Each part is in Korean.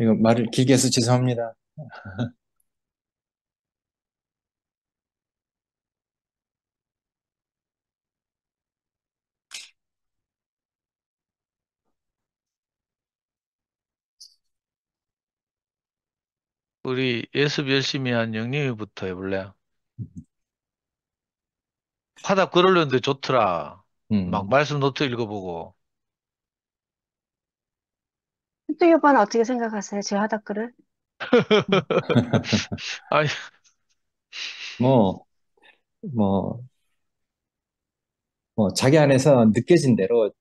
이거 말을 길게 해서 죄송합니다. 우리 예습 열심히 한 영림이부터 해볼래? 화답 끌으려는데 좋더라. 막 음. 말씀 노트 읽어보고. 뚜이 오빠는 어떻게 생각하세요? 제 화답글을? 아이, 뭐, 뭐, 자기 안에서 느껴진 대로,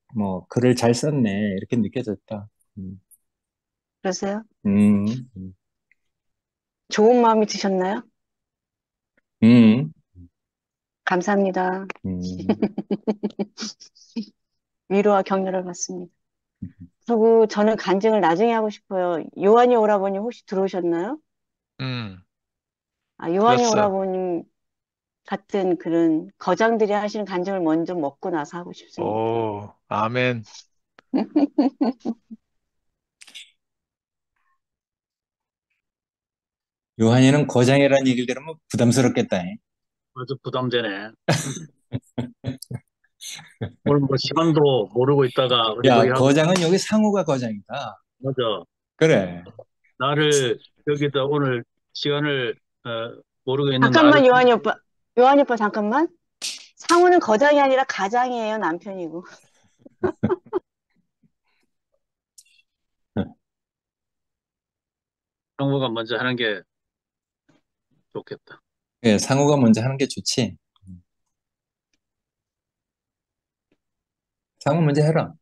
글을 잘 썼네. 이렇게 느껴졌다. 음, 그러세요? 음, 음, 좋은 마음이 드셨나요? 음, 감사합니다. 음. 위로와 격려를 받습니다. 그리고 저는 간증을 나중에 하고 싶어요. 요한이 오라버니 혹시 들어오셨나요? 음, 아, 요한이 들었어. 오라버님 같은 그런 거장들이 하시는 간증을 먼저 먹고 나서 하고 싶습니다. 오, 아멘. 요한이는 거장이라는 얘기를 들으면 부담스럽겠다. 아주 부담되네. 오늘 뭐 시간도 모르고 있다가 야, 어리버리하고, 거장은 여기 상우가 거장이다. 맞아. 그래. 나를, 여기다 오늘 시간을, 모르고 있는 나를, 잠깐만, 요한이 오빠. 요한이 오빠, 잠깐만. 상우는 거장이 아니라 가장이에요, 남편이고. 상무가 먼저 하는 게 좋겠다. 예, 상우가 먼저 하는 게 좋지. 상우 먼저 해라.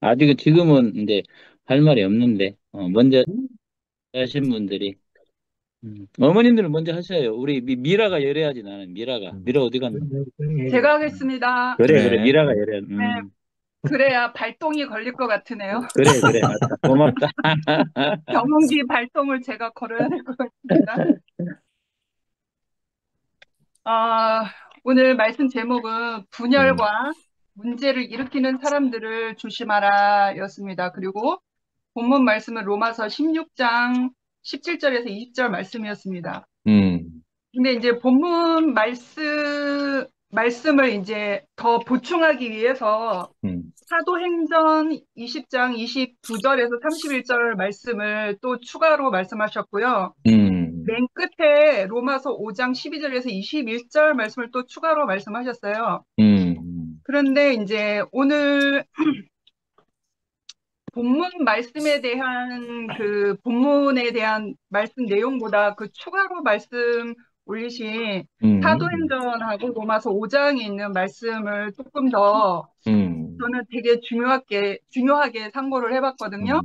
아직 지금은 이제 할 말이 없는데 먼저 하신 분들이 어머님들은 먼저 하셔요. 우리 미라가 열어야지. 나는 미라 어디 갔나? 제가 하겠습니다. 그래 그래. 미라가 열어. 네, 그래야 발동이 걸릴 것 같으네요. 그래 맞다. 고맙다. 경운기 발동을 제가 걸어야 될 것 같습니다. 아, 오늘 말씀 제목은 분열과 문제를 일으키는 사람들을 조심하라 였습니다. 그리고 본문 말씀은 로마서 16장 17절에서 20절 말씀이었습니다. 음, 근데 이제 본문 말씀을 이제 더 보충하기 위해서 음, 사도행전 20장 22절에서 31절 말씀을 또 추가로 말씀하셨고요. 음, 맨 끝에 로마서 5장 12절에서 21절 말씀을 또 추가로 말씀하셨어요. 그런데 이제 오늘 본문 말씀에 대한 그 본문에 대한 말씀 내용보다 그 추가로 말씀 올리신 사도행전하고 로마서 5장에 있는 말씀을 조금 더 저는 되게 중요하게 상고를 해봤거든요.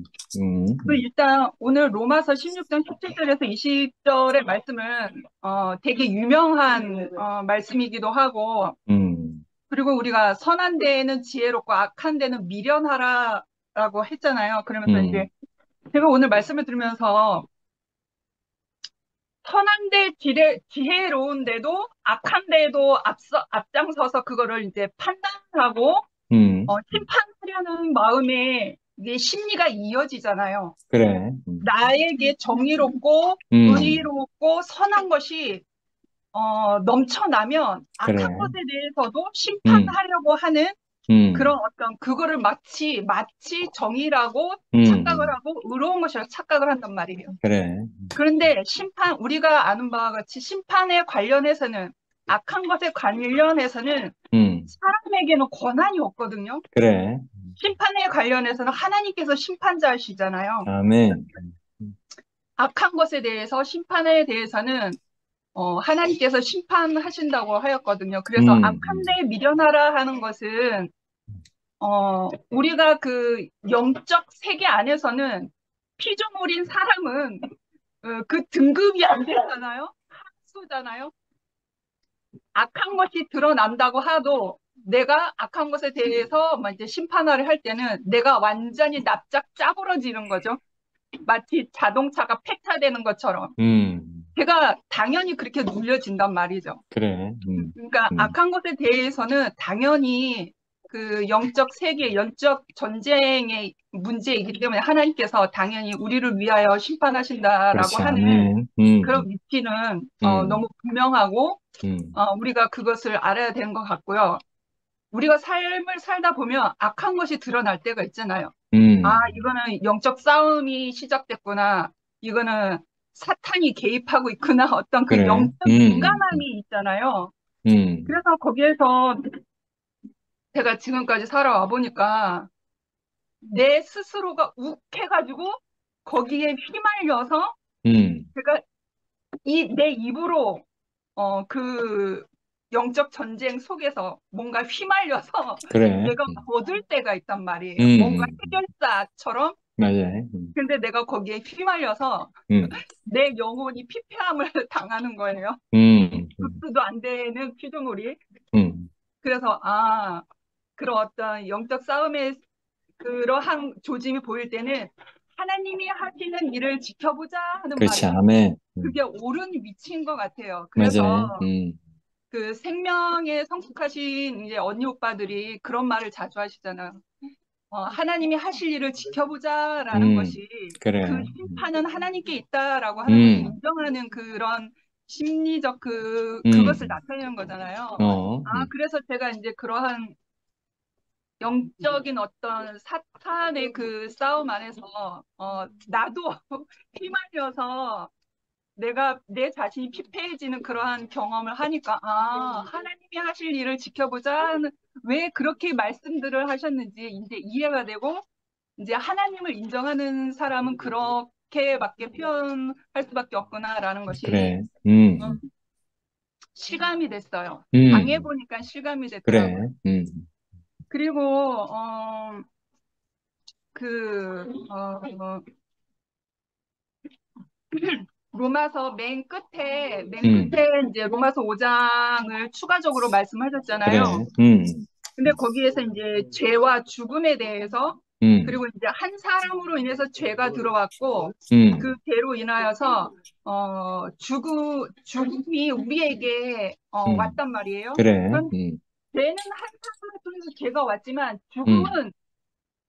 일단 오늘 로마서 16장 17절에서 20절의 말씀은 되게 유명한 말씀이기도 하고 그리고 우리가 선한 데에는 지혜롭고 악한 데는 미련하라라고 했잖아요. 그러면서 이제 제가 오늘 말씀을 들으면서 선한 데 지혜로운데도 악한 데에도 앞장서서 그거를 이제 판단하고 심판하려는 마음에 이게 심리가 이어지잖아요. 그래. 나에게 정의롭고 의롭고 선한 것이 넘쳐나면 그래. 악한 것에 대해서도 심판하려고 하는 그런 어떤 그거를 마치 정의라고 착각을 하고 의로운 것이라고 착각을 한단 말이에요. 그래. 그런데 우리가 아는 바와 같이 심판에 관련해서는 악한 것에 관련해서는 사람에게는 권한이 없거든요. 그래. 심판에 관련해서는 하나님께서 심판자이시잖아요. 아멘. 악한 것에 대해서 심판에 대해서는 하나님께서 심판하신다고 하였거든요. 그래서 악한 데 미련하라 하는 것은 우리가 그 영적 세계 안에서는 피조물인 사람은 그 등급이 안 되잖아요. 하수잖아요. 악한 것이 드러난다고 하도 내가 악한 것에 대해서 이제 심판을 할 때는 내가 완전히 납작 짜부러지는 거죠. 마치 자동차가 폐차되는 것처럼. 제가 당연히 그렇게 눌려진단 말이죠. 그래. 그러니까 악한 것에 대해서는 당연히 그 영적 세계, 영적 전쟁의 문제이기 때문에 하나님께서 당연히 우리를 위하여 심판하신다라고 그렇지. 하는 아멘. 그런 위치는 너무 분명하고 우리가 그것을 알아야 되는 것 같고요. 우리가 삶을 살다 보면 악한 것이 드러날 때가 있잖아요. 아, 이거는 영적 싸움이 시작됐구나. 이거는 사탄이 개입하고 있구나. 어떤 그 그래. 영적 민감함이 있잖아요. 그래서 거기에서 제가 지금까지 살아와 보니까 내 스스로가 욱해가지고 거기에 휘말려서 제가 내 입으로 그 영적 전쟁 속에서 뭔가 휘말려서 그래. 내가 거둘 때가 있단 말이에요. 뭔가 해결사처럼. 맞아요. 근데 내가 거기에 휘말려서 내 영혼이 피폐함을 당하는 거예요. 극수도 안 되는 피조물이. 그래서 그런 어떤 영적 싸움의 그러한 조짐이 보일 때는 하나님이 하시는 일을 지켜보자 하는 그렇지. 말이 아멘. 그게 옳은 위치인 것 같아요. 그래서 맞아요. 그 생명에 성숙하신 이제 언니 오빠들이 그런 말을 자주 하시잖아요. 하나님이 하실 일을 지켜보자라는 것이 그래. 그 심판은 하나님께 있다라고 하는 것을 인정하는 그런 심리적 그것을 나타내는 거잖아요. 그래서 제가 이제 그러한 영적인 어떤 사탄의 그 싸움 안에서 나도 휘말려서 내가 내 자신이 피폐해지는 그러한 경험을 하니까 하나님이 하실 일을 지켜보자. 왜 그렇게 말씀들을 하셨는지 이제 이해가 되고 이제 하나님을 인정하는 사람은 그렇게밖에 표현할 수밖에 없구나라는 것이 그래. 실감이 됐어요. 당해보니까 실감이 그래. 됐더라고요. 그리고 로마서 맨 끝에 이제 로마서 5장을 추가적으로 말씀하셨잖아요. 그래. 근데 거기에서 이제 죄와 죽음에 대해서 그리고 이제 한 사람으로 인해서 죄가 들어왔고 그 죄로 인하여서 죽음이 우리에게 왔단 말이에요. 그래. 그런 죄는 한 사람을 통해서 죄가 왔지만 죽음은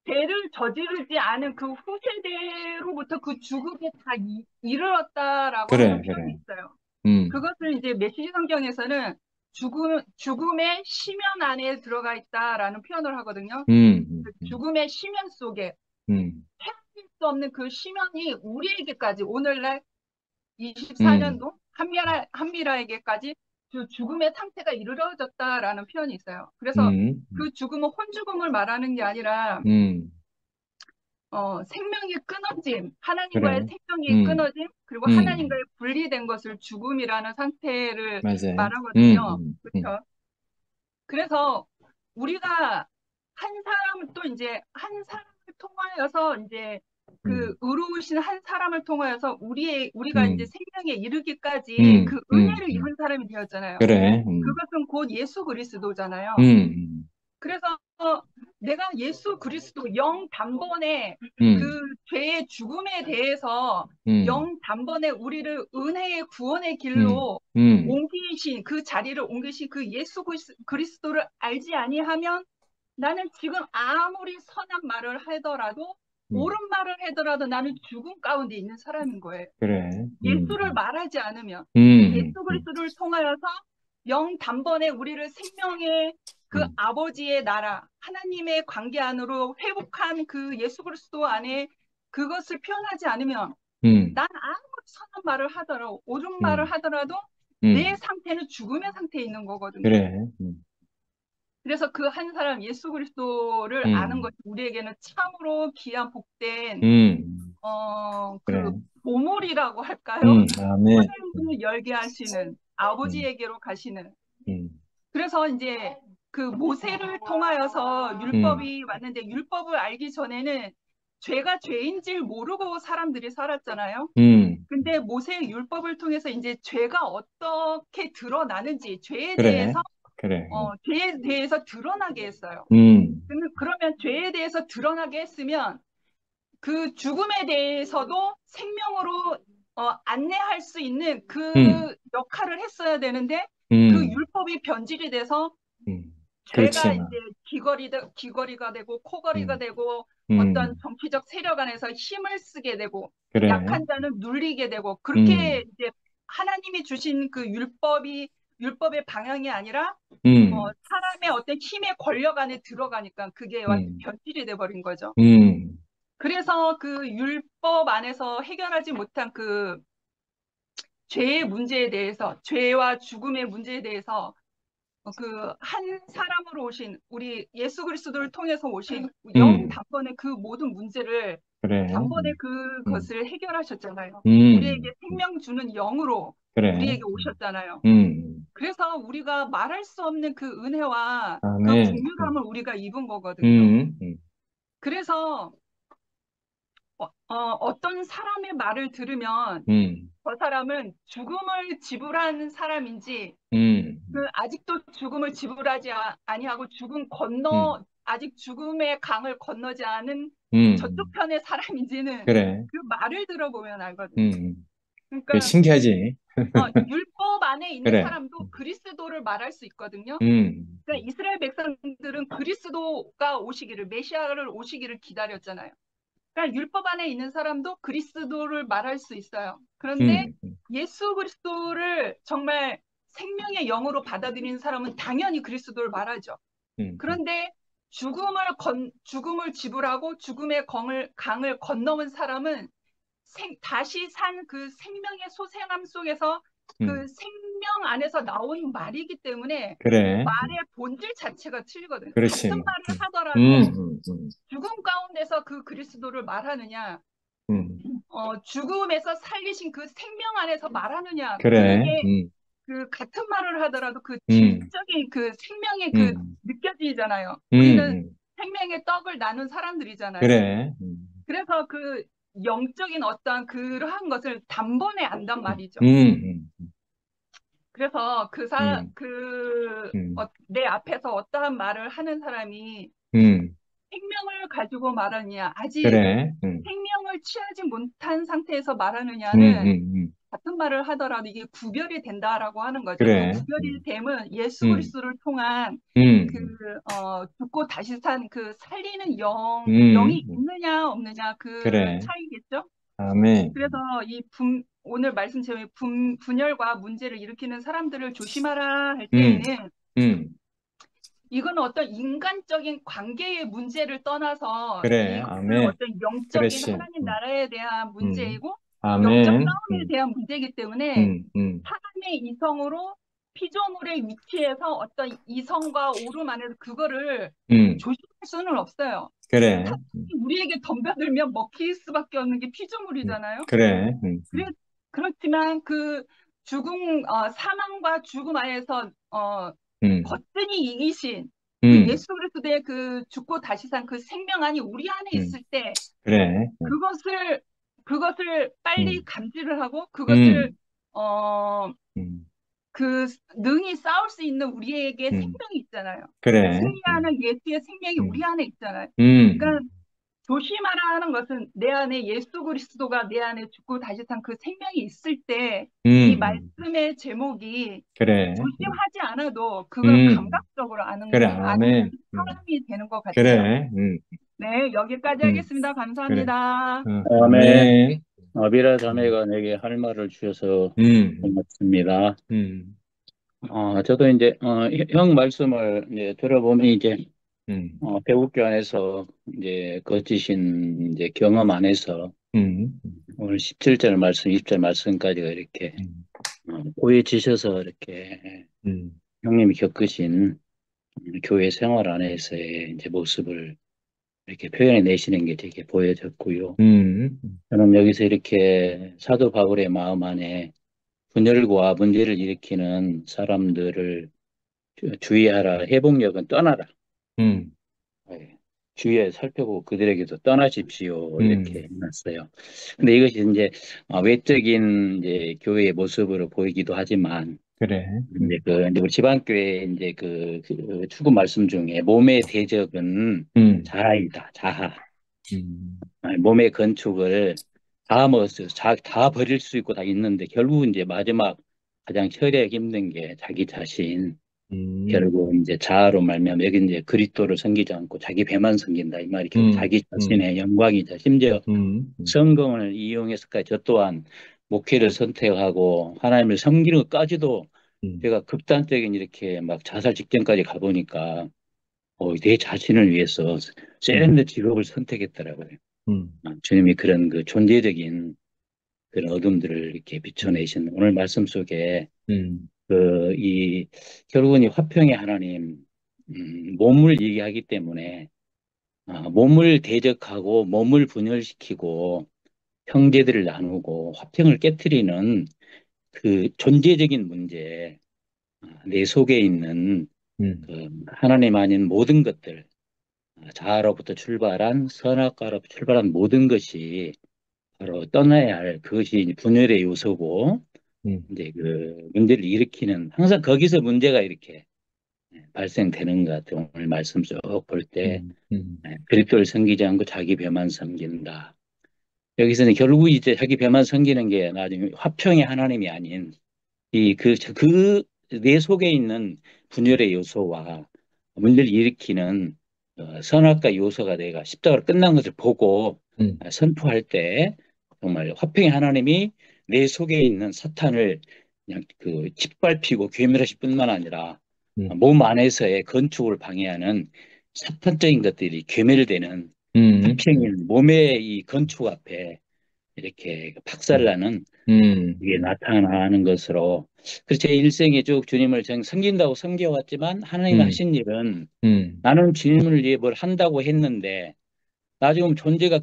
죄를 저지르지 않은 그 후세대로부터 그 죽음에 다 이르렀다라고 하는 표현이 있어요. 그것을 이제 메시지 성경에서는 죽음의 심연 안에 들어가 있다라는 표현을 하거든요. 그 죽음의 심연 속에 헤아릴 수 없는 그 심연이 우리에게까지 오늘날 24년도 한미라에게까지 그 죽음의 상태가 이르러졌다라는 표현이 있어요. 그래서 그 죽음은 혼죽음을 말하는 게 아니라 생명이 끊어짐, 하나님과의 그래. 생명이 끊어짐, 그리고 하나님과의 분리된 것을 죽음이라는 상태를 맞아요. 말하거든요. 그렇죠? 그래서 우리가 한 사람을 또 이제 한 사람을 통하여서 이제 그 의로우신 한 사람을 통하여서 우리가 이제 생명에 이르기까지 그 은혜를 입은 사람이 되었잖아요. 그래. 그것은 곧 예수 그리스도잖아요. 그래서 내가 예수 그리스도 영 단번에 그 죄의 죽음에 대해서 영 단번에 우리를 은혜의 구원의 길로 옮기신 그 자리를 옮기신 그 예수 그리스도를 알지 아니하면 나는 지금 아무리 선한 말을 하더라도 옳은 말을 하더라도 나는 죽음 가운데 있는 사람인 거예요. 그래. 예수를 말하지 않으면 예수 그리스도를 통하여서 영 단번에 우리를 생명의 그 아버지의 나라 하나님의 관계 안으로 회복한 그 예수 그리스도 안에 그것을 표현하지 않으면 난 아무리 선한 말을 하더라도 옳은 말을 하더라도 내 상태는 죽음의 상태에 있는 거거든요. 그래. 그래서 그 한 사람 예수 그리스도를 아는 것이 우리에게는 참으로 귀한 복된 그래. 그 보물이라고 할까요? 아멘. 하나님을 열게 하시는 아버지에게로 가시는. 그래서 이제 그 모세를 통하여서 율법이 왔는데 율법을 알기 전에는 죄가 죄인지를 모르고 사람들이 살았잖아요. 근데 모세의 율법을 통해서 이제 죄가 어떻게 드러나는지 죄에 그래. 대해서 그래. 죄에 대해서 드러나게 했어요. 그러면 죄에 대해서 드러나게 했으면 그 죽음에 대해서도 생명으로 안내할 수 있는 그 역할을 했어야 되는데 그 율법이 변질이 돼서 죄가 그렇지. 이제 귀걸이가 되고 코걸이가 음, 되고 음, 어떤 정치적 세력 안에서 힘을 쓰게 되고 그래. 약한 자는 눌리게 되고 음, 그렇게 이제 하나님이 주신 그 율법의 방향이 아니라 음, 사람의 어떤 힘의 권력 안에 들어가니까 그게 완전 음, 변질이 돼버린 거죠. 음, 그래서 그 율법 안에서 해결하지 못한 그 죄의 문제에 대해서, 죄와 죽음의 문제에 대해서 그 한 사람으로 오신 우리 예수 그리스도를 통해서 오신 영 단번에 그 모든 문제를 그래. 단번에 그것을 해결하셨잖아요. 우리에게 음, 생명 주는 영으로 그래. 우리에게 오셨잖아요. 그래서 우리가 말할 수 없는 그 은혜와 그 아멘. 긍휼함을 우리가 입은 거거든요. 그래서 어떤 사람의 말을 들으면 저 사람은 죽음을 지불한 사람인지 아직도 죽음을 지불하지 아니하고 아직 죽음의 강을 건너지 않은 저쪽 편의 사람인지는 그래. 그 말을 들어보면 알거든요. 그게 그러니까 신기하지. 율법 안에 있는 그래. 사람도 그리스도를 말할 수 있거든요. 음, 그러니까 이스라엘 백성들은 그리스도가 오시기를, 메시아를 오시기를 기다렸잖아요. 그러니까 율법 안에 있는 사람도 그리스도를 말할 수 있어요. 그런데 예수 그리스도를 정말 생명의 영으로 받아들이는 사람은 당연히 그리스도를 말하죠. 그런데 죽음을 지불하고 죽음의 강을 건너온 사람은 다시 산 그 생명의 소생함 속에서 그 생명 안에서 나온 말이기 때문에 그래. 말의 본질 자체가 틀리거든요. 그렇지. 같은 말을 하더라도 죽음 가운데서 그 그리스도를 말하느냐, 죽음에서 살리신 그 생명 안에서 말하느냐, 그래. 그게 그 같은 말을 하더라도 그 질적인 그 생명의 그 느껴지잖아요. 우리는 생명의 떡을 나눈 사람들이잖아요. 그래. 그래서 그 영적인 어떠한 그러한 것을 단번에 안단 말이죠. 그래서 내 앞에서 어떠한 말을 하는 사람이 생명을 가지고 말하느냐, 아직 그래. 생명을 취하지 못한 상태에서 말하느냐는 같은 말을 하더라도 이게 구별이 된다라고 하는 거죠. 그래. 그 구별이 됨은 예수 그리스도를 통한 죽고 다시 산 그 살리는 영이 있느냐 없느냐 그 그래. 차이겠죠. 아멘. 그래서 오늘 말씀 제목에 분열과 문제를 일으키는 사람들을 조심하라 할 때에는 이건 어떤 인간적인 관계의 문제를 떠나서 그래. 이것은 아멘. 어떤 영적인 그렇지. 하나님 나라에 대한 문제이고 아멘. 영적 싸움에 대한 문제이기 때문에 사람의 이성으로 피조물의 위치에서 어떤 이성과 오름 안에서 그거를 조심할 수는 없어요. 그래. 우리에게 덤벼들면 먹힐 수밖에 없는 게 피조물이잖아요. 그래. 그렇지만 그 사망과 죽음 안에서 거뜬히 이기신 그 예수 그리스도의 그 죽고 다시 산 그 생명안이 우리 안에 있을 때 그래. 그것을 빨리 감지를 하고 그것을 그 능히 싸울 수 있는 우리에게 생명이 있잖아요. 그래. 승리하는 예수의 생명이 우리 안에 있잖아요. 그러니까 조심하라 하는 것은 내 안에 예수 그리스도가 내 안에 죽고 다시 산 그 생명이 있을 때 이 말씀의 제목이 그래. 조심하지 않아도 그걸 감각적으로 아는 그래. 아멘. 사람이 되는 것 같아요. 그래. 네, 여기까지 하겠습니다. 감사합니다. 아멘. 아비라 자매가 내게 할 말을 주셔서 고맙습니다. 저도 이제 형 말씀을 이제 들어보면 이제 배국교 안에서 이제 거치신 이제 경험 안에서 오늘 17절 말씀, 20절 말씀까지가 이렇게 보여지셔서 이렇게 형님이 겪으신 교회 생활 안에서의 이제 모습을 이렇게 표현해 내시는 게 되게 보여졌고요. 저는 여기서 이렇게 사도 바울의 마음 안에 분열과 문제를 일으키는 사람들을 주의하라, 회복력은 떠나라. 주위에 살펴보고 그들에게도 떠나십시오. 이렇게 해놨어요. 근데 이것이 이제 외적인 이제 교회의 모습으로 보이기도 하지만, 그래. 이제 우리 지방교회 이제 그 출구 말씀 중에 몸의 대적은 자아이다. 자아. 몸의 건축을 다 먹었어요. 다 버릴 수 있고 다 있는데 결국 이제 마지막 가장 처리하기 힘든 게 자기 자신. 결국 이제 자아로 말미암아 여기 이제 그리스도를 섬기지 않고 자기 배만 섬긴다 이 말이 결국 자기 자신의 영광이자 심지어 성공을 이용해서까지 저 또한 목회를 선택하고 하나님을 섬기는 것까지도 제가 극단적인 이렇게 막 자살 직전까지 가보니까 내 자신을 위해서 세련된 직업을 선택했더라고요. 주님이 그런 그 존재적인 그런 어둠들을 이렇게 비춰내신 오늘 말씀 속에 결국은 이 화평의 하나님, 몸을 얘기하기 때문에 몸을 대적하고 몸을 분열시키고 형제들을 나누고 화평을 깨트리는 그 존재적인 문제, 내 속에 있는 그 하나님 아닌 모든 것들, 자아로부터 출발한 선악과로부터 출발한 모든 것이 바로 떠나야 할 그것이 분열의 요소고 이제 그 문제를 일으키는 항상 거기서 문제가 이렇게 발생되는 것 같아요. 오늘 말씀 쭉 볼 때 그리스도를 섬기지 않고 자기 배만 섬긴다. 여기서는 결국 이제 자기 배만 섬기는 게 나중에 화평의 하나님이 아닌 내 속에 있는 분열의 요소와 문제를 일으키는 선악과 요소가 내가 십자가로 끝난 것을 보고 선포할 때 정말 화평의 하나님이 내 속에 있는 사탄을 그냥 그 짓밟히고 괴멸하실 뿐만 아니라 몸 안에서의 건축을 방해하는 사탄적인 것들이 괴멸되는 화평인 몸의 이 건축 앞에 이렇게 박살나는 이게 나타나는 것으로 그래서 제 일생에 쭉 주님을 섬긴다고 섬겨왔지만 하나님이 하신 일은 나는 주님을 위해 뭘 한다고 했는데 나중에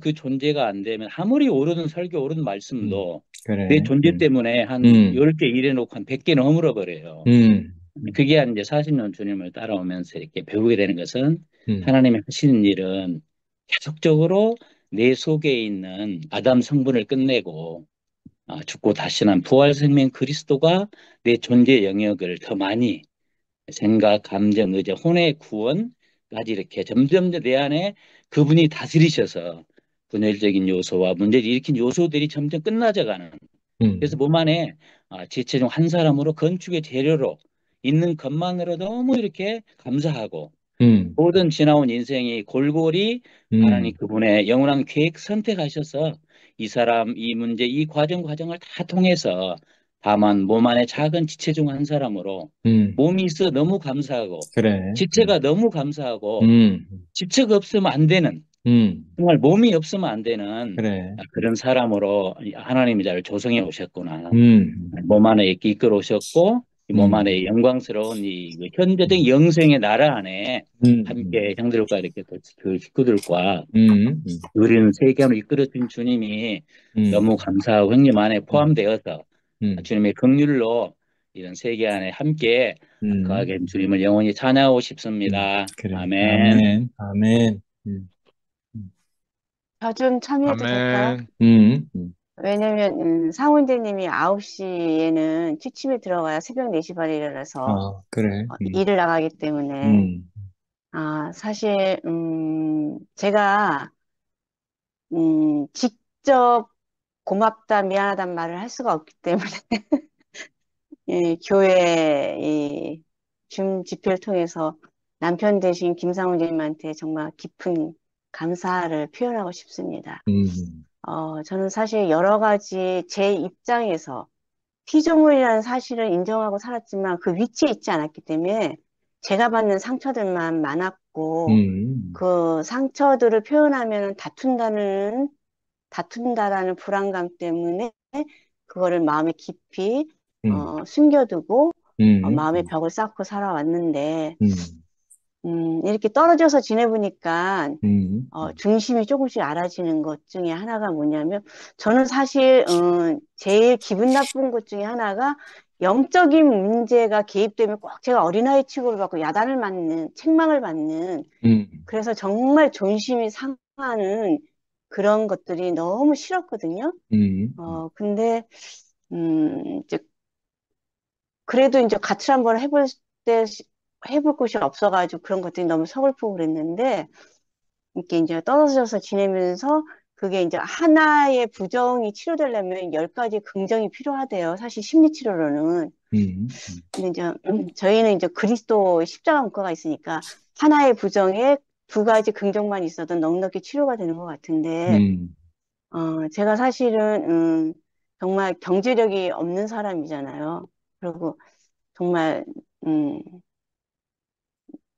그 존재가 안 되면 아무리 옳은 설교 옳은 말씀도 그래. 내 존재 때문에 한 10개 일해놓고 한 100개는 허물어버려요. 그게 이제 40년 주님을 따라오면서 이렇게 배우게 되는 것은 하나님이 하시는 일은 계속적으로 내 속에 있는 아담 성분을 끝내고 죽고 다시 난 부활 생명 그리스도가 내 존재 영역을 더 많이 생각, 감정, 의지, 혼의 구원까지 이렇게 점점 내 안에 그분이 다스리셔서 분열적인 요소와 문제를 일으킨 요소들이 점점 끝나져가는 그래서 몸 안에 지체 중 한 사람으로 건축의 재료로 있는 것만으로 너무 이렇게 감사하고 모든 지나온 인생이 골고리 하나님 그분의 영원한 계획 선택하셔서 이 사람, 이 문제, 이 과정을 다 통해서 다만 몸 안에 작은 지체 중 한 사람으로 몸이 있어 너무 감사하고 그래. 지체가 너무 감사하고 지체가 없으면 안 되는 정말 몸이 없으면 안 되는 그래. 그런 사람으로 하나님이 나를 조성해 오셨구나. 몸 안에 이렇게 이끌어 오셨고 이 몸 안에 영광스러운 이 현재적 영생의 나라 안에 함께 형들과 이렇게 그 식구들과 우리는 세계로 이끌어준 주님이 너무 감사하고 형님 안에 포함되어서 주님의 긍휼로 이런 세계 안에 함께 거하게 된 주님을 영원히 찬양하고 싶습니다. 그래. 아멘. 아멘. 아멘. 저 좀 참여해도 될까요? 아멘. 왜냐면 상훈재님이 9시에는 취침에 들어가야 새벽 4시 반에 일어나서 그래. 일을 나가기 때문에 사실 제가 직접 고맙다 미안하단 말을 할 수가 없기 때문에 교회 줌 집회를 통해서 남편 대신 김상훈재님한테 정말 깊은 감사를 표현하고 싶습니다. 저는 사실 여러 가지 제 입장에서 피조물이라는 사실을 인정하고 살았지만 그 위치에 있지 않았기 때문에 제가 받는 상처들만 많았고 그 상처들을 표현하면 다툰다라는 불안감 때문에 그거를 마음에 깊이 숨겨두고 마음의 벽을 쌓고 살아왔는데 이렇게 떨어져서 지내보니까 중심이 조금씩 알아지는 것 중에 하나가 뭐냐면 저는 사실 제일 기분 나쁜 것 중에 하나가 영적인 문제가 개입되면 꼭 제가 어린아이 취급을 받고 야단을 맞는 책망을 받는 그래서 정말 존심이 상하는 그런 것들이 너무 싫었거든요. 근데 이제 그래도 이제 같이 한번 해볼 곳이 없어가지고 그런 것들이 너무 서글프고 그랬는데 이렇게 이제 떨어져서 지내면서 그게 이제 하나의 부정이 치료되려면 10가지 긍정이 필요하대요. 사실 심리치료로는. 근데 이제 저희는 이제 그리스도 십자가 문과가 있으니까 하나의 부정에 2가지 긍정만 있어도 넉넉히 치료가 되는 것 같은데, 제가 사실은 정말 경제력이 없는 사람이잖아요. 그리고 정말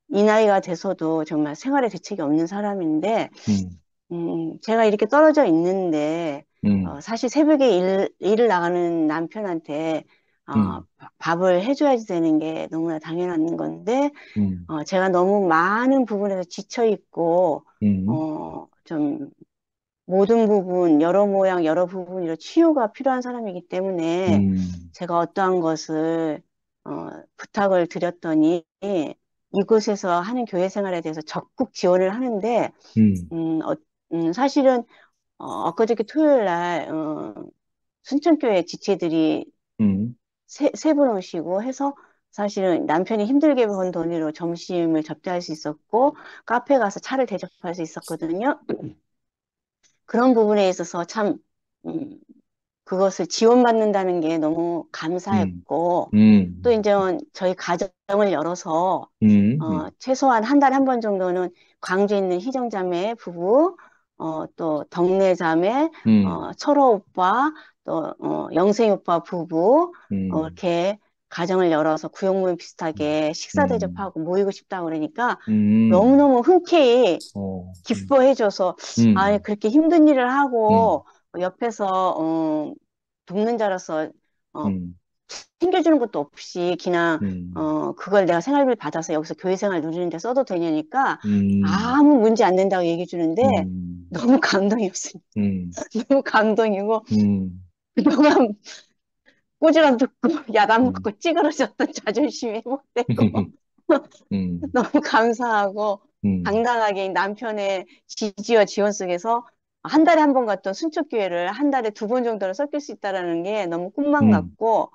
이 나이가 돼서도 정말 생활에 대책이 없는 사람인데, 제가 이렇게 떨어져 있는데, 사실 새벽에 일을 나가는 남편한테, 밥을 해줘야지 되는 게 너무나 당연한 건데, 제가 너무 많은 부분에서 지쳐 있고, 좀 모든 부분, 여러 모양, 여러 부분으로 치유가 필요한 사람이기 때문에, 제가 어떠한 것을, 부탁을 드렸더니, 이곳에서 하는 교회 생활에 대해서 적극 지원을 하는데, 사실은, 엊그저께 토요일 날, 순천교회 지체들이 세 분 오시고 해서 사실은 남편이 힘들게 번 돈으로 점심을 접대할 수 있었고, 카페 가서 차를 대접할 수 있었거든요. 그런 부분에 있어서 참, 그것을 지원받는다는 게 너무 감사했고, 또 이제 저희 가정을 열어서, 최소한 한 달에 한 번 정도는 광주에 있는 희정자매 부부, 또 덕내 자매, 철호 오빠, 또, 영생 오빠 부부, 이렇게 가정을 열어서 구역모임 비슷하게 식사 대접하고 모이고 싶다고 그러니까 너무너무 흔쾌히 기뻐해줘서, 아, 그렇게 힘든 일을 하고, 옆에서, 돕는 자로서, 챙겨주는 것도 없이, 그냥, 그걸 내가 생활비를 받아서 여기서 교회 생활 누리는데 써도 되냐니까, 아무 문제 안 된다고 얘기해 주는데, 너무 감동이었습니다. 너무 감동이고, 그동안 꼬지람 듣고, 야단 먹고 찌그러졌던 자존심이 회복되고, 너무 감사하고, 당당하게 남편의 지지와 지원 속에서 한 달에 한 번 갔던 순천교회를 한 달에 2번 정도는 섞일 수 있다라는 게 너무 꿈만 같고,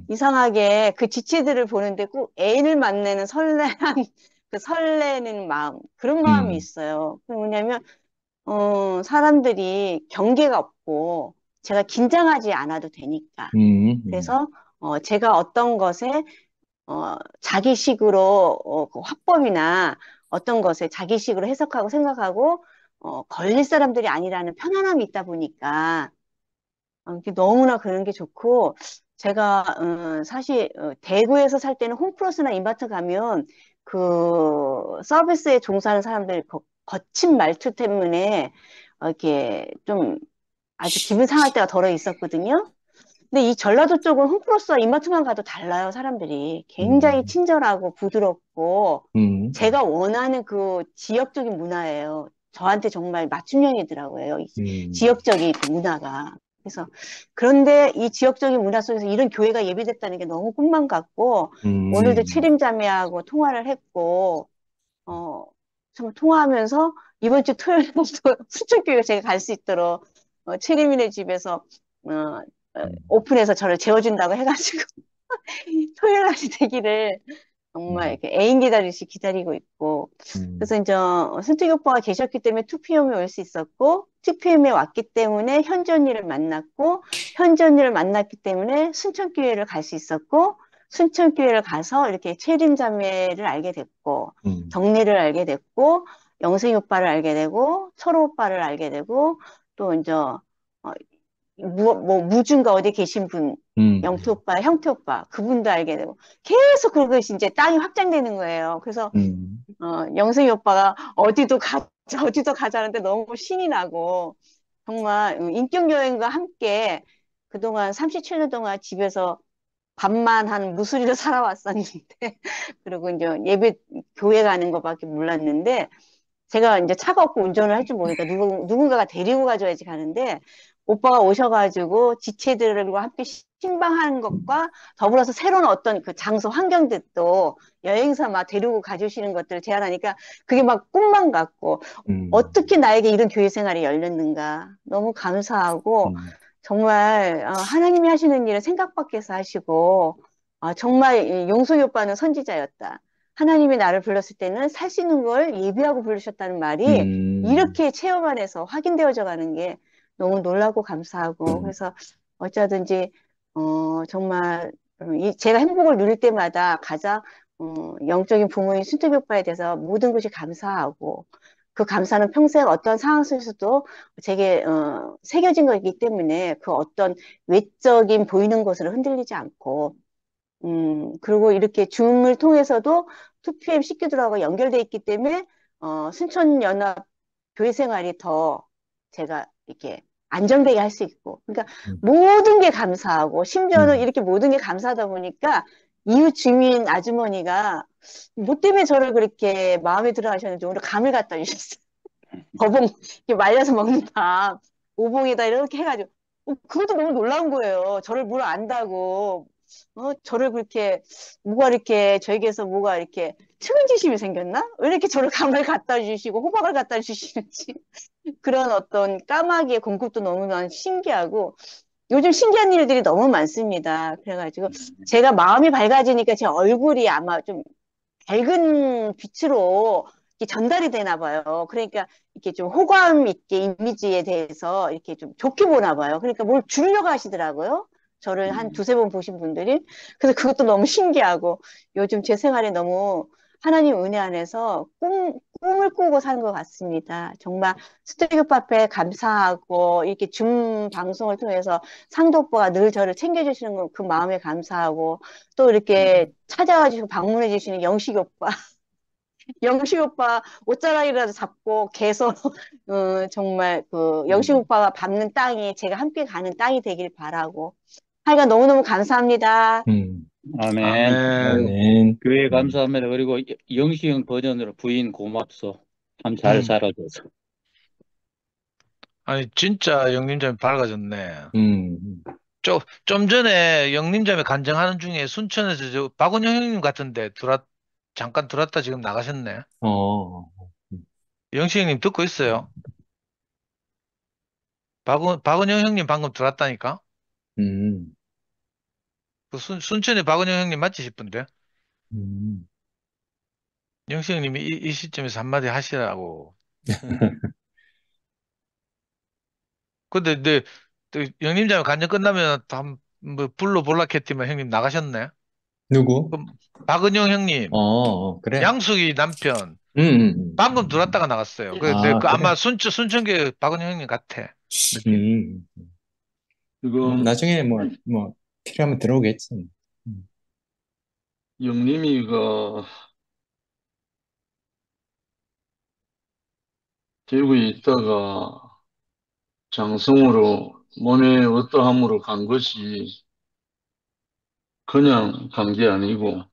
이상하게 그 지체들을 보는데 꼭 애인을 만나는 그 설레는 마음, 그런 마음이 있어요. 그게 뭐냐면, 사람들이 경계가 없고, 제가 긴장하지 않아도 되니까. 그래서, 제가 어떤 것에 자기식으로 그 화법이나 어떤 것을 자기식으로 해석하고 생각하고 걸릴 사람들이 아니라는 편안함이 있다 보니까 이게 너무나 그런 게 좋고 제가 사실 대구에서 살 때는 홈플러스나 이마트 가면 그 서비스에 종사하는 사람들 거친 말투 때문에 이렇게 좀 아주 기분 상할 때가 덜어 있었거든요. 근데 이 전라도 쪽은 홈플러스와 이마트만 가도 달라요, 사람들이. 굉장히 친절하고 부드럽고, 제가 원하는 그 지역적인 문화예요. 저한테 정말 맞춤형이더라고요. 이 지역적인 그 문화가. 그래서, 그런데 이 지역적인 문화 속에서 이런 교회가 예비됐다는 게 너무 꿈만 같고, 오늘도 채림자매하고 통화를 했고, 정말 통화하면서 이번 주 토요일부터 순천교회가 제가 갈 수 있도록, 채림이네 집에서, 오픈해서 저를 재워준다고 해가지고 토요일 날이 되기를 정말 이렇게 애인 기다리듯이 기다리고 있고 그래서 이제 순택이 오빠가 계셨기 때문에 2PM에 올 수 있었고 2PM에 왔기 때문에 현지 언니를 만났고 현지 언니를 만났기 때문에 순천교회를 갈 수 있었고 순천교회를 가서 이렇게 채림자매를 알게 됐고 덕리를 알게 됐고 영생이 오빠를 알게 되고 철호 오빠를 알게 되고 또 이제 무중가 어디 계신 분, 영태 오빠, 형태 오빠, 그분도 알게 되고, 계속 그것이 이제 땅이 확장되는 거예요. 그래서, 영생이 오빠가 어디도 가자는데 너무 신이 나고, 정말 인격 여행과 함께 그동안 37년 동안 집에서 밥만 한 무수리로 살아왔었는데, 그리고 이제 예배, 교회 가는 것밖에 몰랐는데, 제가 이제 차가 없고 운전을 할 줄 모르니까 누군가가 데리고 가줘야지 가는데, 오빠가 오셔가지고 지체들과 함께 신방하는 것과 더불어서 새로운 어떤 그 장소 환경들도 여행사 막 데리고 가주시는 것들을 제안하니까 그게 막 꿈만 같고 어떻게 나에게 이런 교회 생활이 열렸는가 너무 감사하고 정말 하나님이 하시는 일을 생각 밖에서 하시고 정말 용석이 오빠는 선지자였다. 하나님이 나를 불렀을 때는 살 수 있는 걸 예비하고 부르셨다는 말이 이렇게 체험 안에서 확인되어져 가는 게 너무 놀라고 감사하고, 그래서 어쩌든지 정말 제가 행복을 누릴 때마다 가장 영적인 부모인 순택이 오빠에 대해서 모든 것이 감사하고, 그 감사는 평생 어떤 상황 속에서도 제게 새겨진 거기 때문에 그 어떤 외적인 보이는 것으로 흔들리지 않고, 그리고 이렇게 줌을 통해서도 2PM 식구들하고 연결돼 있기 때문에 순천연합 교회 생활이 더 제가 이렇게 안정되게 할 수 있고, 그러니까 모든 게 감사하고, 심지어는 이렇게 모든 게 감사하다 보니까 이웃 주민 아주머니가 뭐 때문에 저를 그렇게 마음에 들어 하셨는지 오늘 감을 갖다 주셨어요. 버봉 이렇게 말려서 먹는 밤 오봉에다 이렇게 해가지고, 그것도 너무 놀라운 거예요. 저를 뭘 안다고 저를 그렇게 뭐가 이렇게 저에게서 뭐가 이렇게 측은지심이 생겼나? 왜 이렇게 저를 감을 갖다 주시고 호박을 갖다 주시는지 그런 어떤 까마귀의 공급도 너무나 신기하고, 요즘 신기한 일들이 너무 많습니다. 그래가지고 제가 마음이 밝아지니까 제 얼굴이 아마 좀 밝은 빛으로 이렇게 전달이 되나 봐요. 그러니까 이렇게 좀 호감 있게 이미지에 대해서 이렇게 좀 좋게 보나 봐요. 그러니까 뭘 주려고 하시더라고요. 저를 한 두세 번 보신 분들이. 그래서 그것도 너무 신기하고, 요즘 제 생활에 너무 하나님 은혜 안에서 꿈을 꾸고 사는 것 같습니다. 정말 스튜디오 카페 감사하고, 이렇게 줌 방송을 통해서 상도 오빠가 늘 저를 챙겨주시는 그 마음에 감사하고, 또 이렇게 찾아와 주시고 방문해 주시는 영식 오빠. 영식 오빠 옷자락이라도 잡고 개서 정말 그 영식 오빠가 밟는 땅이 제가 함께 가는 땅이 되길 바라고, 하여간 너무너무 감사합니다. 아멘. 아멘. 교회 감사합니다. 그리고 영시형 버전으로 부인 고맙소. 참 잘 살아줘서. 아니, 진짜 영림점이 밝아졌네. 좀 전에 영림점에 간증하는 중에 순천에서 박은영 형님 같은데 잠깐 들어왔다 지금 나가셨네. 영시 형님 듣고 있어요? 박은영 형님 방금 들어왔다니까? 그 순천에 박은영 형님 맞지 싶은데? 영시 형님이 이 시점에서 한마디 하시라고. 근데 또 영림점에 간증 끝나면 뭐 불러볼라켓티만 형님 나가셨네? 누구? 그럼 박은영 형님, 그래. 양숙이 남편, 방금 들어왔다가 나갔어요. 아, 아마 그래. 순천교회 박은영 형님 같아. 느낌. 지금 나중에 필요하면 들어오겠지. 영림이 그 대구에 있다가 장성으로 몸에 어떠함으로 간 것이 그냥 간 게 아니고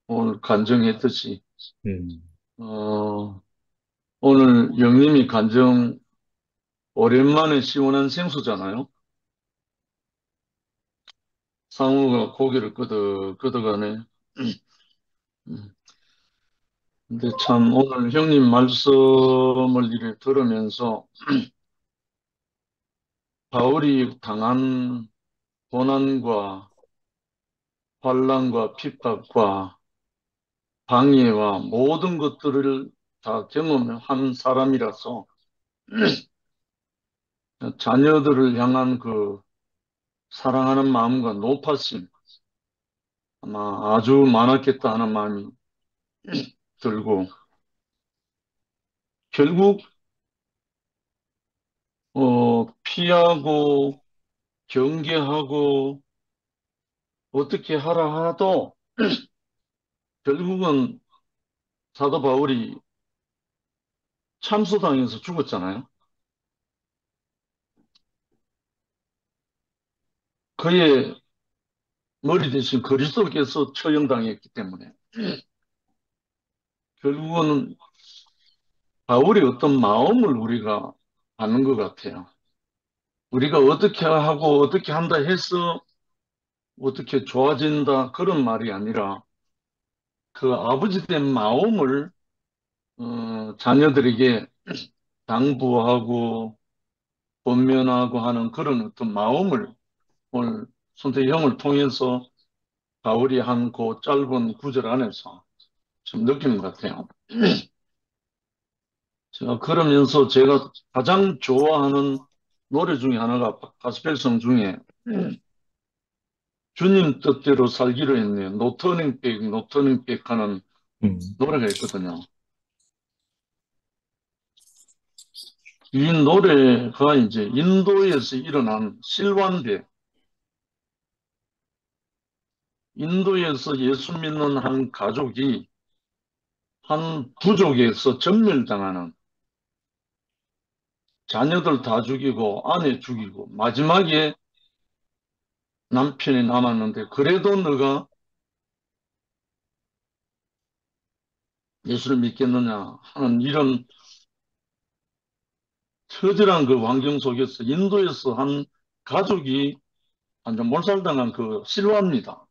오늘 간증했듯이 오늘 영림이 간증 오랜만에 시원한 생수잖아요. 상우가 고개를 끄덕끄덕하네. 근데 참 오늘 형님 말씀을 이렇게 들으면서 바울이 당한 고난과 환난과 핍박과 방해와 모든 것들을 다 경험한 사람이라서 자녀들을 향한 그 사랑하는 마음과 노파심 아마 아주 많았겠다 하는 마음이 들고, 결국 피하고 경계하고 어떻게 하라 하도 결국은 사도 바울이 참수당해서 죽었잖아요. 그의 머리 대신 그리스도께서 처형당했기 때문에 결국은 바울의 어떤 마음을 우리가 아는 것 같아요. 우리가 어떻게 하고 어떻게 한다 해서 어떻게 좋아진다 그런 말이 아니라 그 아버지 된 마음을 자녀들에게 당부하고 권면하고 하는 그런 어떤 마음을 오늘 손태희 형을 통해서 바울이 한 그 짧은 구절 안에서 좀 느끼는 것 같아요. 제가 그러면서 제가 가장 좋아하는 노래 중에 하나가 가스펠송 중에 주님 뜻대로 살기로 했네요. No turning back, no turning back 하는 노래가 있거든요. 이 노래가 이제 인도에서 일어난 실화인데, 인도에서 예수 믿는 한 가족이 한 부족에서 전멸당하는, 자녀들 다 죽이고 아내 죽이고 마지막에 남편이 남았는데, 그래도 너가 예수를 믿겠느냐 하는 이런 처절한 그 환경 속에서 인도에서 한 가족이 완전 몰살당한 그 실화입니다.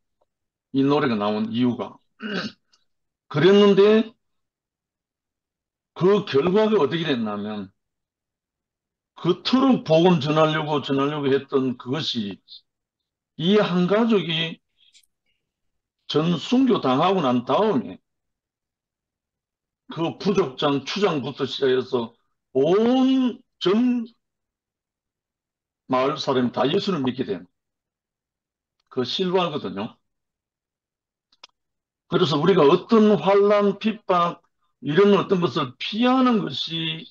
이 노래가 나온 이유가. 그랬는데 그 결과가 어떻게 됐냐면, 그토록 복음 전하려고 했던 그것이 이 한 가족이 전 순교 당하고 난 다음에 그 부족장, 추장부터 시작해서 온 전 마을 사람이 다 예수를 믿게 된 그 실화거든요. 그래서 우리가 어떤 환난, 핍박, 이런 어떤 것을 피하는 것이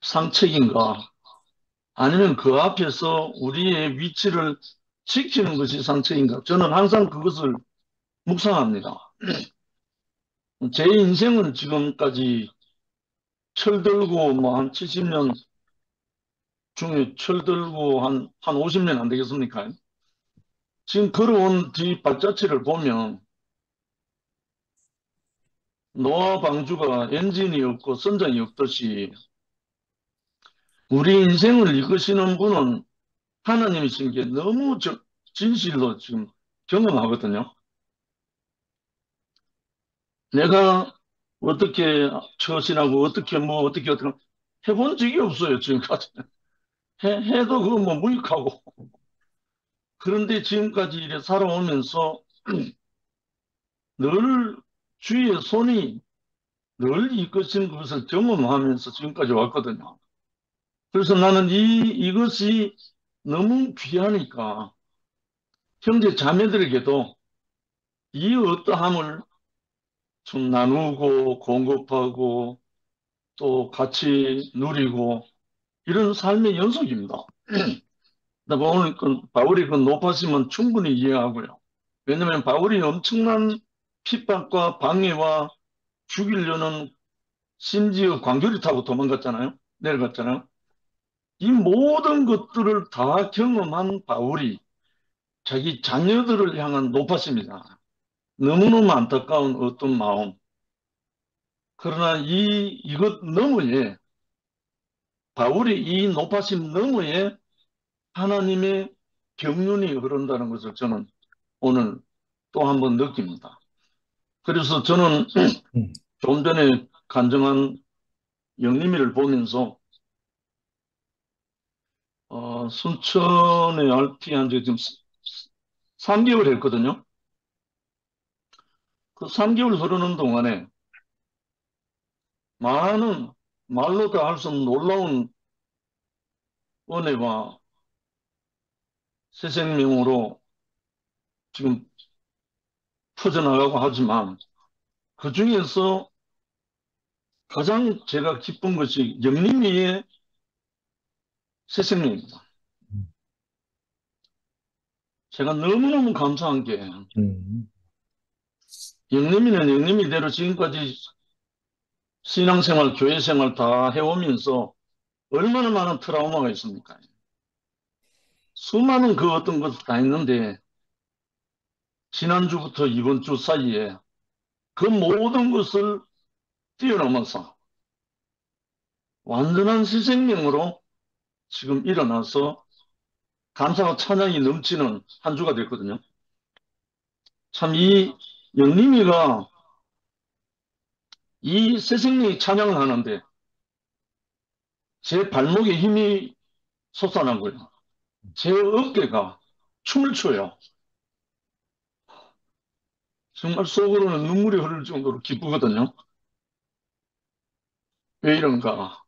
상책인가, 아니면 그 앞에서 우리의 위치를 지키는 것이 상책인가, 저는 항상 그것을 묵상합니다. 제 인생은 지금까지 철들고 뭐 한 70년 중에 철들고 한 50년 안 되겠습니까? 지금 걸어온 뒤 발자취를 보면 노아 방주가 엔진이 없고 선장이 없듯이 우리 인생을 이끄시는 분은 하나님이신 게 너무 진실로 지금 경험하거든요. 내가 어떻게 처신하고 어떻게 해본 적이 없어요, 지금까지. 해도 그거 뭐 무익하고. 그런데 지금까지 이래 살아오면서 늘 주위의 손이 늘 이끄신 것을 경험하면서 지금까지 왔거든요. 그래서 나는 이것이 너무 귀하니까 형제 자매들에게도 이 어떠함을 좀 나누고 공급하고 또 같이 누리고 이런 삶의 연속입니다. 오늘 바울이 그 높아심은 충분히 이해하고요. 왜냐하면 바울이 엄청난 핍박과 방해와 죽이려는, 심지어 광교리 타고 도망갔잖아요. 내려갔잖아요. 이 모든 것들을 다 경험한 바울이 자기 자녀들을 향한 높아심이다. 너무너무 안타까운 어떤 마음. 그러나 이것 너머에, 바울이 이 높아심 너머에 하나님의 경륜이 흐른다는 것을 저는 오늘 또 한 번 느낍니다. 그래서 저는 좀 전에 간증한 영림이를 보면서 순천에 RT한 지 지금 3개월 했거든요. 그 3개월 흐르는 동안에 많은 말로 다 할 수 없는 놀라운 은혜와 새 생명으로 지금 퍼져나가고 하지만, 그 중에서 가장 제가 기쁜 것이 영림이의 새 생명입니다. 제가 너무너무 감사한 게, 영림이는 영림이대로 지금까지 신앙생활, 교회생활 다 해오면서 얼마나 많은 트라우마가 있습니까? 수많은 그 어떤 것을 다 했는데, 지난주부터 이번 주 사이에 그 모든 것을 뛰어넘어서 완전한 새 생명으로 지금 일어나서 감사와 찬양이 넘치는 한 주가 됐거든요. 참 이 영림이가 이 새 생명이 찬양을 하는데 제 발목에 힘이 솟아난 거예요. 제 어깨가 춤을 춰요. 정말 속으로는 눈물이 흐를 정도로 기쁘거든요. 왜 이런가?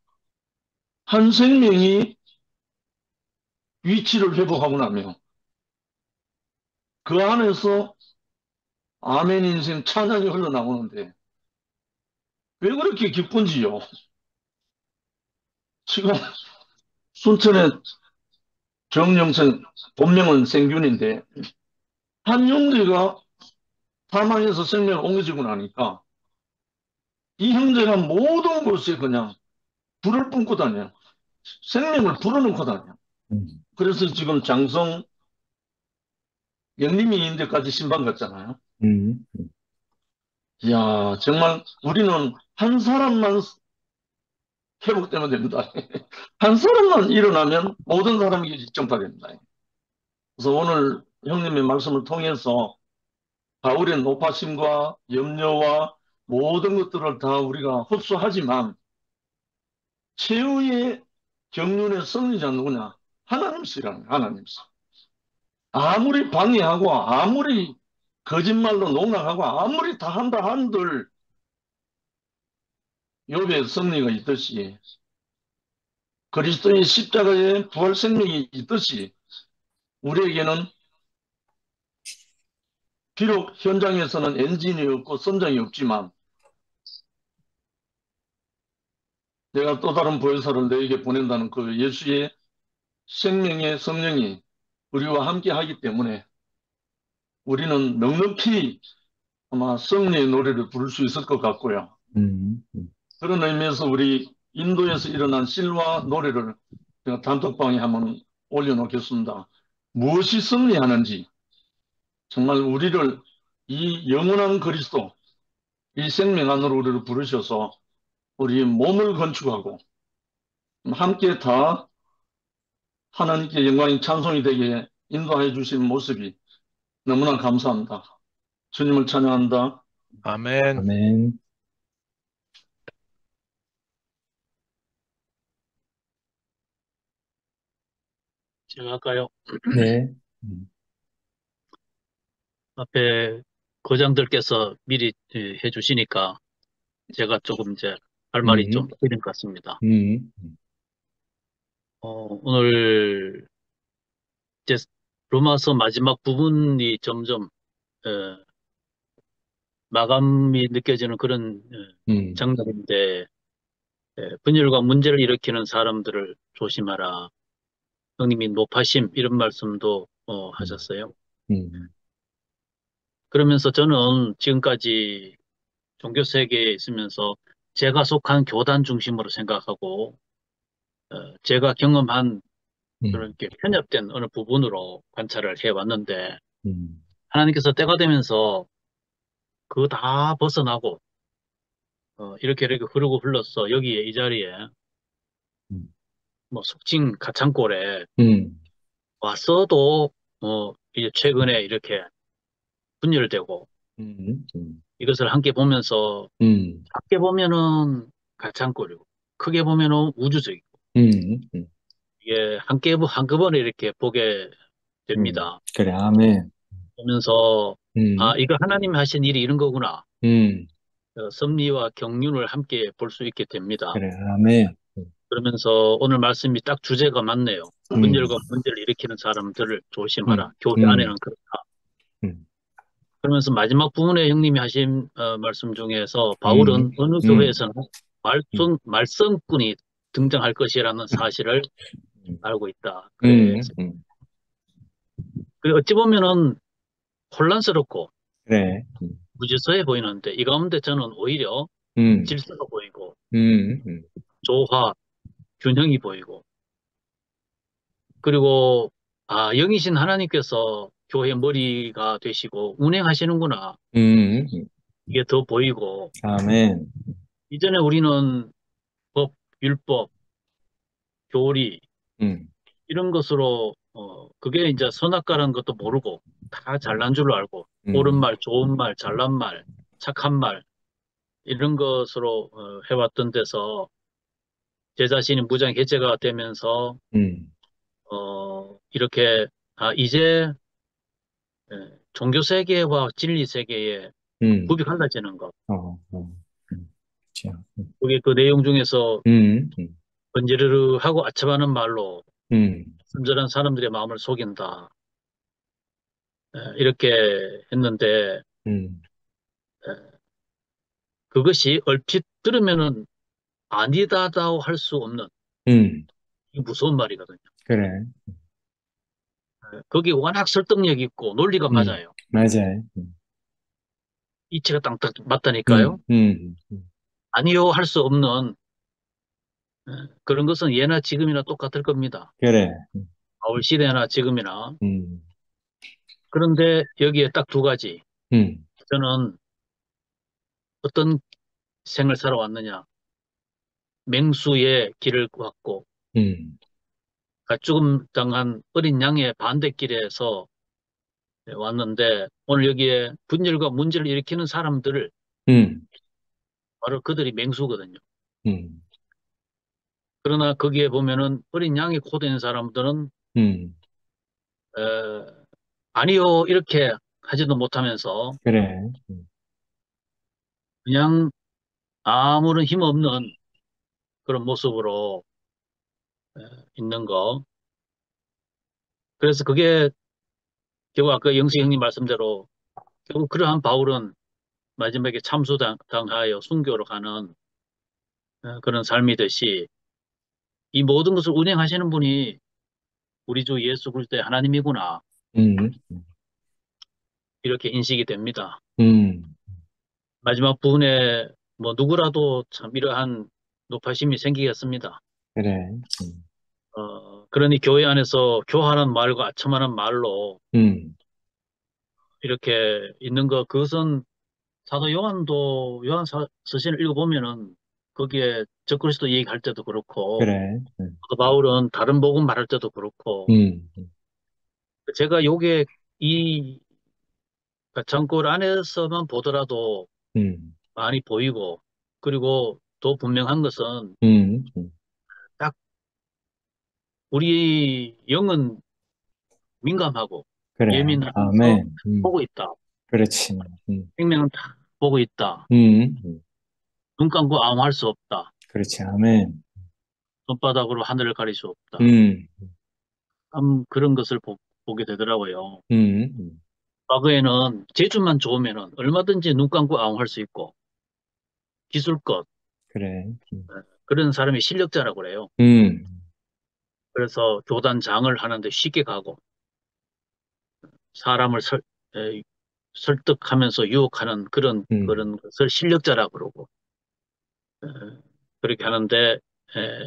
한 생명이 위치를 회복하고 나면 그 안에서 아멘 인생 찬양이 흘러나오는데 왜 그렇게 기쁜지요? 지금 순천의 정영생, 본명은 생균인데 한 형제가 사망해서 생명을 옮겨지고 나니까 이 형제가 모든 곳에 그냥 불을 뿜고 다녀요. 생명을 불어넣고 다녀요. 그래서 지금 장성 영림이 인데까지 신방 갔잖아요. 이야, 정말 우리는 한 사람만 회복되면 됩니다. 한 사람만 일어나면 모든 사람이 정파됩니다. 그래서 오늘 형님의 말씀을 통해서 바울의 높아심과 염려와 모든 것들을 다 우리가 흡수하지만 최후의 경륜의 승리자 누구냐? 하나님이시라는 거예요. 하나님이시. 아무리 방해하고 아무리 거짓말로 농락하고 아무리 다 한다 한들 욥의 승리가 있듯이 그리스도의 십자가의 부활 생명이 있듯이 우리에게는 비록 현장에서는 엔진이 없고 선장이 없지만 내가 또 다른 보혜사를 너에게 보낸다는 그 예수의 생명의 성령이 우리와 함께 하기 때문에 우리는 넉넉히 아마 승리의 노래를 부를 수 있을 것 같고요. 그런 의미에서 우리 인도에서 일어난 실화 노래를 제가 단톡방에 한번 올려놓겠습니다. 무엇이 승리하는지 정말 우리를 이 영원한 그리스도, 이 생명 안으로 우리를 부르셔서 우리 몸을 건축하고 함께 다 하나님께 영광이 찬송이 되게 인도해 주신 모습이 너무나 감사합니다. 주님을 찬양한다. 아멘. 아멘. 제가 할까요? 네. 앞에 거장들께서 미리 해주시니까 제가 조금 이제 할 말이 좀 있는 것 같습니다. 오늘 이제 로마서 마지막 부분이 점점 마감이 느껴지는 그런 장면인데 분열과 문제를 일으키는 사람들을 조심하라. 형님이 높아심 이런 말씀도 하셨어요. 그러면서 저는 지금까지 종교 세계에 있으면서 제가 속한 교단 중심으로 생각하고 제가 경험한 그렇게 편협된 어느 부분으로 관찰을 해왔는데 하나님께서 때가 되면서 그거 다 벗어나고 이렇게 흐르고 흘렀어 여기에 이 자리에 뭐 속칭 가창골에 왔어도 이제 최근에 이렇게 분열되고 이것을 함께 보면서 작게 보면은 가창골이고 크게 보면은 우주적이고 이게 한꺼번에 이렇게 보게 됩니다. 그래, 아멘. 보면서 아 이거 하나님이 하신 일이 이런 거구나. 섭리와 경륜을 함께 볼 수 있게 됩니다. 그래, 아멘. 그러면서 오늘 말씀이 딱 주제가 맞네요. 분열과 문제를 일으키는 사람들을 조심하라. 교회 안에는 그렇다. 그러면서 마지막 부분에 형님이 하신 말씀 중에서 바울은 어느 교회에서는 말썽꾼이 등장할 것이라는 사실을 알고 있다. 그래서 어찌 보면은 혼란스럽고 그래. 무질서해 보이는데 이 가운데 저는 오히려 질서가 보이고 조화, 균형이 보이고 그리고 영이신 하나님께서 교회 머리가 되시고 운행하시는구나. 이게 더 보이고 아멘. 이전에 우리는 법, 율법, 교리 이런 것으로 그게 이제 선악과라는 것도 모르고 다 잘난 줄로 알고 옳은 말, 좋은 말, 잘난 말, 착한 말 이런 것으로 해왔던 데서 제 자신이 무장 해제가 되면서 이렇게 이제 종교 세계와 진리 세계에 굽이 갈라지는 거. 그렇죠. 그게 그 내용 중에서 번지르르 하고 아첨하는 말로 순전한 사람들의 마음을 속인다. 이렇게 했는데 그것이 얼핏 들으면은 아니다다고 할 수 없는 무서운 말이거든요. 그래. 거기 워낙 설득력 있고 논리가 맞아요. 맞아요. 이치가 땅딱 맞다니까요. 아니요 할 수 없는 그런 것은 예나 지금이나 똑같을 겁니다. 그래. 바울 시대나 지금이나. 그런데 여기에 딱 두 가지. 저는 어떤 생을 살아왔느냐. 맹수의 길을 왔고 죽음 당한 어린 양의 반대길에서 왔는데 오늘 여기에 분열과 문제를 일으키는 사람들을 바로 그들이 맹수거든요. 그러나 거기에 보면은 어린 양이 코된 사람들은 아니요 이렇게 하지도 못하면서 그래. 그냥 아무런 힘 없는 그런 모습으로 있는 거. 그래서 그게 결국 아까 영수 형님 말씀대로 결국 그러한 바울은 마지막에 참수당하여 순교로 가는 그런 삶이듯이 이 모든 것을 운행하시는 분이 우리 주 예수 그리스도의 하나님이구나. 이렇게 인식이 됩니다. 마지막 부분에 뭐 누구라도 참 이러한 높아심이 생기겠습니다. 그래. 그러니 교회 안에서 교활한 말과 아첨하는 말로 이렇게 있는 거, 그것은 사도 요한도 요한 서신을 읽어보면은 거기에 적그리스도 얘기할 때도 그렇고 그래. 또 바울은 다른 복음 말할 때도 그렇고 제가 요게 이 정글 안에서만 보더라도 많이 보이고 그리고 더 분명한 것은 딱 우리 영은 민감하고 그래. 예민하면서 아멘. 보고 있다. 그렇지. 생명은 다 보고 있다. 눈 감고 아무 할 수 없다. 그렇지. 아멘. 손바닥으로 하늘을 가릴 수 없다. 참 그런 것을 보게 되더라고요. 과거에는 재주만 좋으면은 얼마든지 눈 감고 아무 할 수 있고 기술껏 그래. 그런 사람이 실력자라고 그래요. 그래서 교단장을 하는데 쉽게 가고 사람을 설득하면서 유혹하는 그런 것을 실력자라고 그러고 그렇게 하는데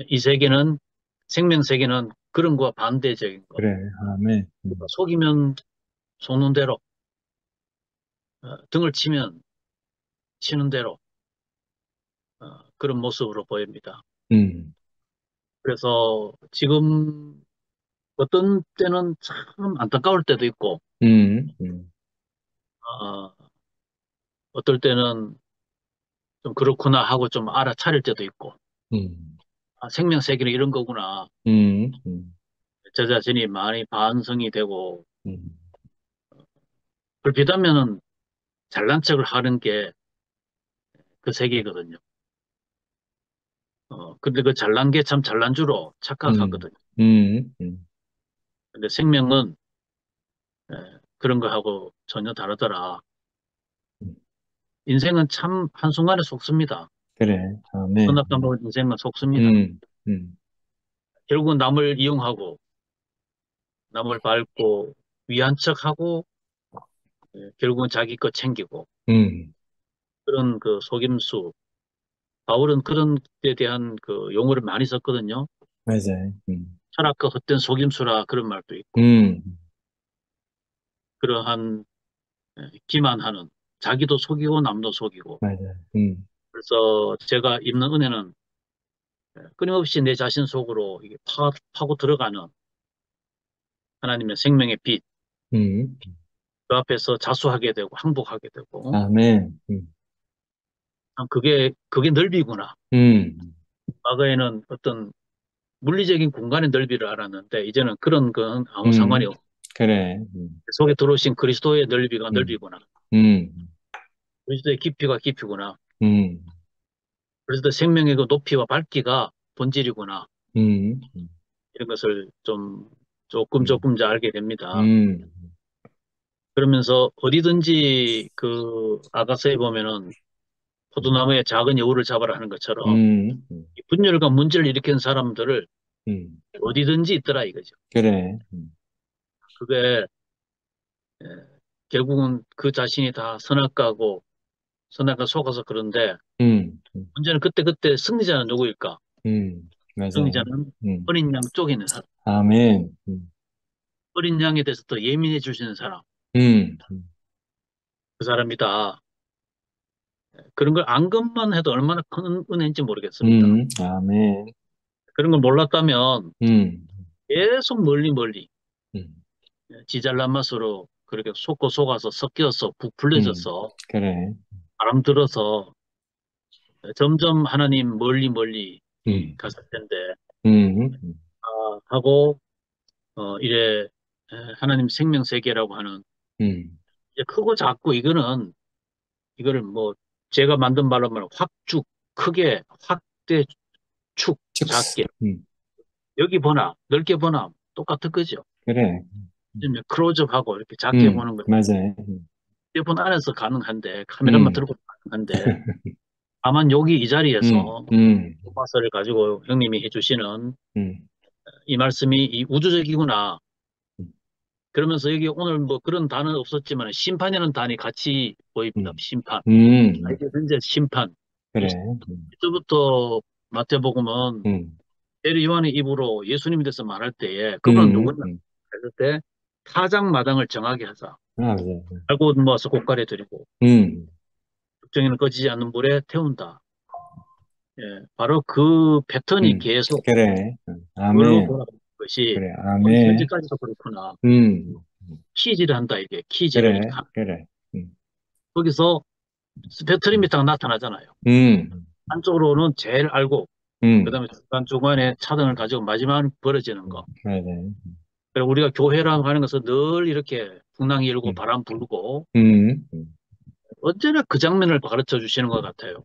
이 세계는 생명 세계는 그런 거와 반대적인 거. 그래. 아멘. 속이면 속는 대로 등을 치면 치는 대로 그런 모습으로 보입니다. 그래서 지금 어떤 때는 참 안타까울 때도 있고 어떨 때는 좀 그렇구나 하고 좀 알아차릴 때도 있고 생명 세계는 이런 거구나. 저 자신이 많이 반성이 되고 불피하면은 잘난 척을 하는 게 그 세계거든요. 근데 그 잘난 게 참 잘난 줄로 착각하거든요. 근데 생명은 그런 거하고 전혀 다르더라. 인생은 참 한순간에 속습니다. 그래. 아멘. 끝났다면 인생은 속습니다. 결국은 남을 이용하고 남을 밟고 위한 척하고 결국은 자기 것 챙기고 그런 그 속임수. 바울은 그런 데 대한 그 용어를 많이 썼거든요. 맞아요. 철학과 헛된 속임수라 그런 말도 있고 그러한 기만하는 자기도 속이고 남도 속이고 맞아요. 그래서 제가 입는 은혜는 끊임없이 내 자신 속으로 이게 파고 들어가는 하나님의 생명의 빛, 그 앞에서 자수하게 되고 항복하게 되고 아멘. 참 그게 넓이구나. 과거에는 어떤 물리적인 공간의 넓이를 알았는데 이제는 그런 건 아무 상관이 없고 그래. 속에 들어오신 그리스도의 넓이가 넓이구나. 그리스도의 깊이가 깊이구나. 그리스도의 생명의 그 높이와 밝기가 본질이구나. 이런 것을 좀 조금 알게 됩니다. 그러면서 어디든지 그 아가서에 보면은 포도나무에 작은 여우를 잡아라 하는 것처럼 이 분열과 문제를 일으키는 사람들을 어디든지 있더라 이거죠. 그래. 그게 결국은 그 자신이 다 선악과 속아서 그런데 문제는 그때 승리자는 누구일까? 맞아요. 승리자는 어린 양 쪽에 있는 사람. 아멘. 어린 양에 대해서 더 예민해 줄 수 있는 사람. 그 사람이다. 그런 걸 안 것만 해도 얼마나 큰 은혜인지 모르겠습니다. 아멘. 그런 걸 몰랐다면 계속 멀리 지잘난 맛으로 그렇게 속아서 섞여서 부풀려져서 그래. 바람 들어서 점점 하나님 멀리 갔을 텐데 하고 이래 하나님 생명 세계라고 하는 이제 크고 작고 이거를 뭐 제가 만든 말로 말하면 확축 크게 확대 축 작게 여기 보나 넓게 보나 똑같은 거죠. 그래. 클로즈업하고 이렇게 작게 보는 거. 맞아요. 휴대폰 안에서 가능한데 카메라만 들고 가능한데 다만 여기 이 자리에서 로마서를 가지고 형님이 해주시는 이 말씀이 이 우주적이구나. 그러면서 여기 오늘 뭐 그런 단어는 없었지만 심판이라는 단이 같이 보입니다. 심판. 현재 심판. 그래. 이때부터 마태복음은 대리 요한의 입으로 예수님에 대해서 말할 때에 그분은 누구냐 했을 때 타작마당을 정하게 하자. 맞아요. 알고 모아서 고깔에 드리고 특정인은 꺼지지 않는 불에 태운다. 예, 바로 그 패턴이 계속 그래. 그걸로 돌아가는 것이 그래. 아멘. 현재까지도 그렇구나. 키질을 한다 이게 그래. 키질을 그래. 거기서 스펙트럼이 딱 나타나잖아요. 한쪽으로는 제일 알고 그다음에 중간에 차등을 가지고 마지막은 벌어지는 거. 맞아요. 그리고 우리가 교회라고 하는 것은 늘 이렇게 풍랑이 일고 바람 불고 언제나 그 장면을 가르쳐 주시는 것 같아요.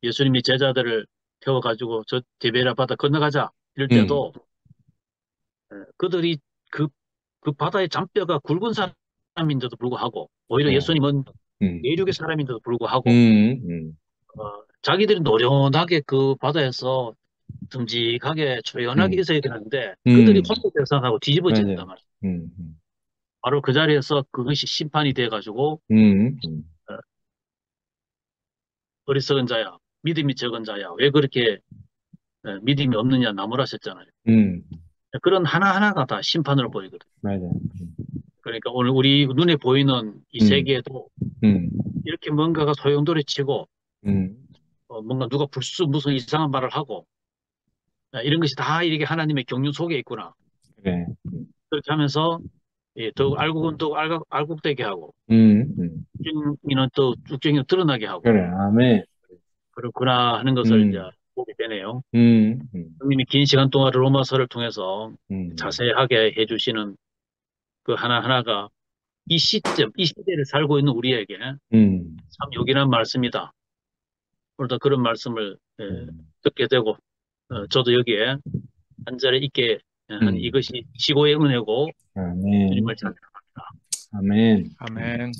예수님이 제자들을 태워가지고 저 디베라 바다 건너가자 이럴 때도 그들이 그 바다의 잔뼈가 굵은 사람인데도 불구하고 오히려 예수님은 내륙의 사람인데도 불구하고 자기들이 노련하게 그 바다에서 듬직하게 조연하게 있어야 되는데 그들이 혼돈대상하고 뒤집어진단 말이에요. 바로 그 자리에서 그것이 심판이 돼가지고 어리석은 자야 믿음이 적은 자야 왜 그렇게 믿음이 없느냐 나무라셨잖아요. 그런 하나하나가 다 심판으로 보이거든요. 맞아요. 그러니까 오늘 우리 눈에 보이는 이 세계에도 이렇게 뭔가가 소용돌이치고 뭔가 누가 무슨 이상한 말을 하고 이런 것이 다 이렇게 하나님의 경륜 속에 있구나. 그래. 그렇게 하면서 더욱 알곡은 또 알곡되게 하고 쭉정이는 또 쭉정이는 드러나게 하고 그래. 아멘. 그렇구나 하는 것을 이제 보게 되네요. 형님이 긴 시간 동안 로마서를 통해서 자세하게 해주시는 그 하나하나가 이 시점, 이 시대를 살고 있는 우리에게 참 요긴한 말씀이다. 오늘도 그런 말씀을 듣게 되고 저도 여기에 한 자리에 있게 한 이것이 지고의 은혜고 아멘. 주님을 찬양합니다. 아멘. 아멘.